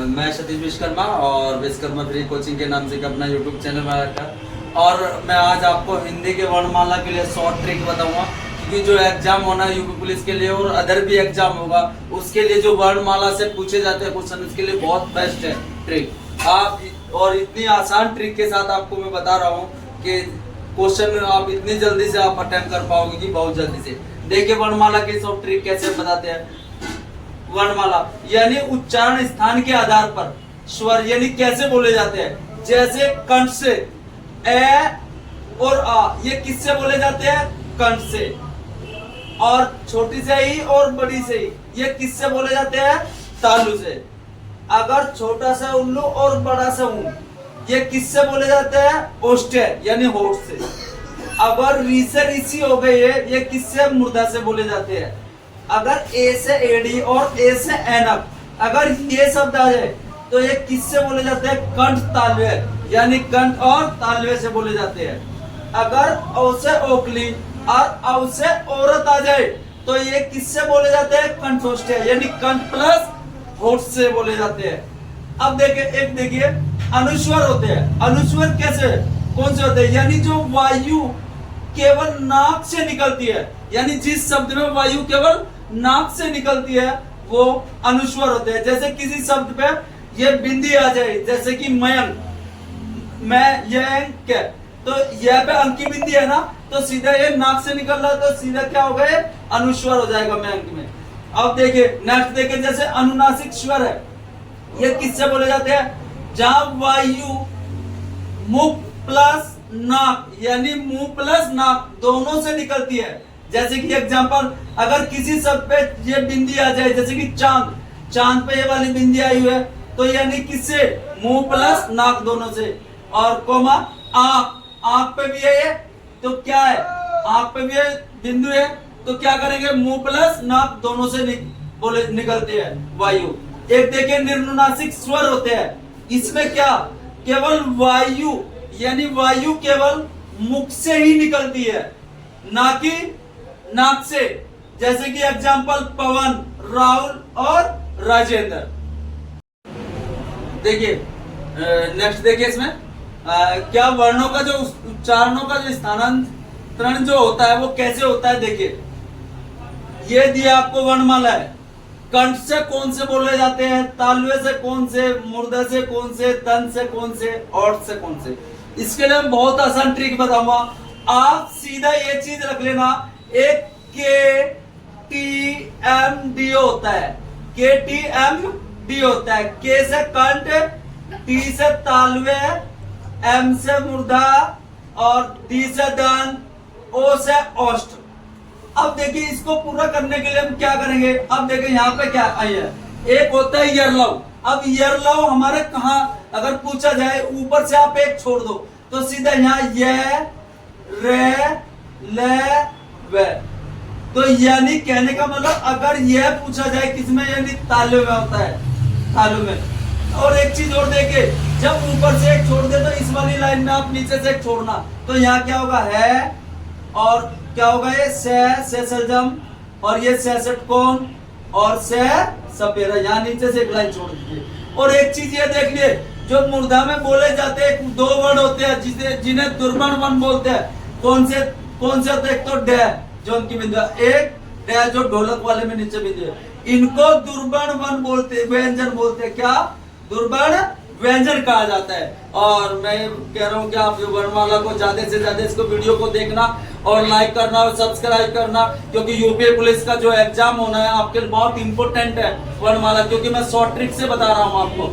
मैं सतीश विश्वकर्मा और Vishwakarma free coaching के नाम से अपना यूट्यूब चैनल बना रखा है। और मैं आज आपको हिंदी के वर्णमाला के लिए शॉर्ट ट्रिक बताऊंगा, क्योंकि जो एग्जाम होना है यूपी पुलिस के लिए और अदर भी एग्जाम होगा, उसके लिए जो वर्णमाला से पूछे जाते हैं क्वेश्चन, उसके लिए बहुत बेस्ट है ट्रिक। आप और इतनी आसान ट्रिक के साथ आपको मैं बता रहा हूँ कि क्वेश्चन आप इतनी जल्दी से आप अटेम्प्ट कर पाओगे कि बहुत जल्दी से। देखिए वर्णमाला के सब ट्रिक कैसे बताते हैं। वर्णमाला यानी उच्चारण स्थान के आधार पर स्वर यानी कैसे बोले जाते हैं। जैसे कंठ से ए और आ, ये किससे बोले जाते हैं? कंठ से। और छोटी से ही और बड़ी से ही, ये किससे बोले जाते हैं? तालु से। अगर छोटा सा उल्लू और बड़ा सा ऊं, ये किससे बोले जाते हैं? ओष्ठ्य यानी होठ से। अगर री से ऋषि हो गई है, ये किससे? मूर्धा से बोले जाते हैं। अगर ए से एडी और ए से एनक, अगर ये शब्द आ जाए तो ये किससे बोले जाते हैं? कंठ तालव्य यानी कंठ और तालव्य से बोले जाते हैं। अगर औ से ओखली और औ से औरत आ जाए तो ये किससे बोले जाते हैं? कंठोष्ठ्य यानी कंठ प्लस होठ से बोले जाते हैं। अब देखिए अनुस्वर होते हैं। अनुस्वर कैसे कौन से होते हैं? यानी जो वायु केवल नाक से निकलती है, यानी जिस शब्द में वायु केवल नाक से निकलती है वो अनुस्वर होते हैं। जैसे किसी शब्द पे ये बिंदी आ जाए, जैसे कि मयंक, मयंक, तो यह पे अंक की बिंदी है ना, तो सीधा ये नाक से निकल रहा है तो सीधा क्या होगा? ये अनुस्वर हो जाएगा मयंक में। अब देखिए नेक्स्ट देखिए, जैसे अनुनासिक स्वर है, ये किससे बोले जाते हैं? जहां वायु मुख प्लस नाक यानी मुंह प्लस नाक दोनों से निकलती है। जैसे कि एग्जांपल, अगर किसी शब्द पे ये बिंदी आ जाए, जैसे कि चांद, चांद पे ये वाली बिंदी आई हुई है तो यानी किससे? मुंह प्लस नाक दोनों से। और कोमा आंख, आंख पे भी है ये, तो क्या है? आंख पे भी बिंदु है तो क्या करेंगे? मुंह प्लस नाक दोनों से निकलते हैं वायु। एक देखिए निर्नुनासिक स्वर होते हैं, इसमें क्या? केवल वायु यानी वायु केवल मुख से ही निकलती है, ना कि नाक से। जैसे कि एग्जांपल पवन, राहुल और राजेंद्र। देखिए नेक्स्ट देखिए इसमें क्या वर्णों का जो उच्चारणों का जो स्थानांतरण जो होता है वो कैसे होता है। देखिए ये दिया आपको वर्णमाला है। कंठ से कौन से बोले जाते हैं? तालव्य से कौन से? मूर्धा से कौन से? दंत से कौन से? ओठ से कौन से? इसके लिए बहुत आसान ट्रिक बताऊंगा। आप सीधा ये चीज रख लेना, एक के टी एम डी होता है, के टी एम डी होता है। के से कंठ, टी से तालव्य, एम से मूर्धा और डी से दंत, ओ से ओष्ठ। अब देखिए इसको पूरा करने के लिए हम क्या करेंगे। अब देखिए यहाँ पे क्या आई है, एक होता है यरलव। अब यरलव हमारे कहा अगर पूछा जाए, ऊपर से आप एक छोड़ दो तो सीधा यहाँ ये रे ले वे। तो यानी कहने का मतलब अगर यह पूछा जाए किसमें, यानी तालु में होता है, तालु में। और एक चीज और देखे, जब ऊपर से एक छोड़ दे तो इस वाली लाइन में आप नीचे से एक छोड़ना, तो यहाँ क्या होगा? है और क्या होगा? ये से सलजम और ये से षटकोण और से सपेरा, यहाँ नीचे से एक लाइन छोड़ दीजिए। और एक चीज ये देख लिए, जो मूर्धा में बोले जाते हैं दो वर्ड होते हैं जिन्हें दुर्बण वन बोलते हैं। कौन से होते हैं? एक तो डे जो उनकी बिंदु, एक डे जो ढोलक वाले में नीचे बिंदु है, इनको दुर्बण वन बोलते, व्यंजन बोलते हैं। क्या? दुर्बण व्यंजन कहा जाता है। और मैं कह रहा हूँ कि आप वर्णमाला को ज्यादा से ज्यादा इसको वीडियो को देखना और लाइक करना और सब्सक्राइब करना, क्योंकि यूपी पुलिस का जो एग्जाम होना है आपके लिए बहुत इंपॉर्टेंट है वर्णमाला, क्योंकि मैं शॉर्ट ट्रिक से बता रहा हूँ आपको।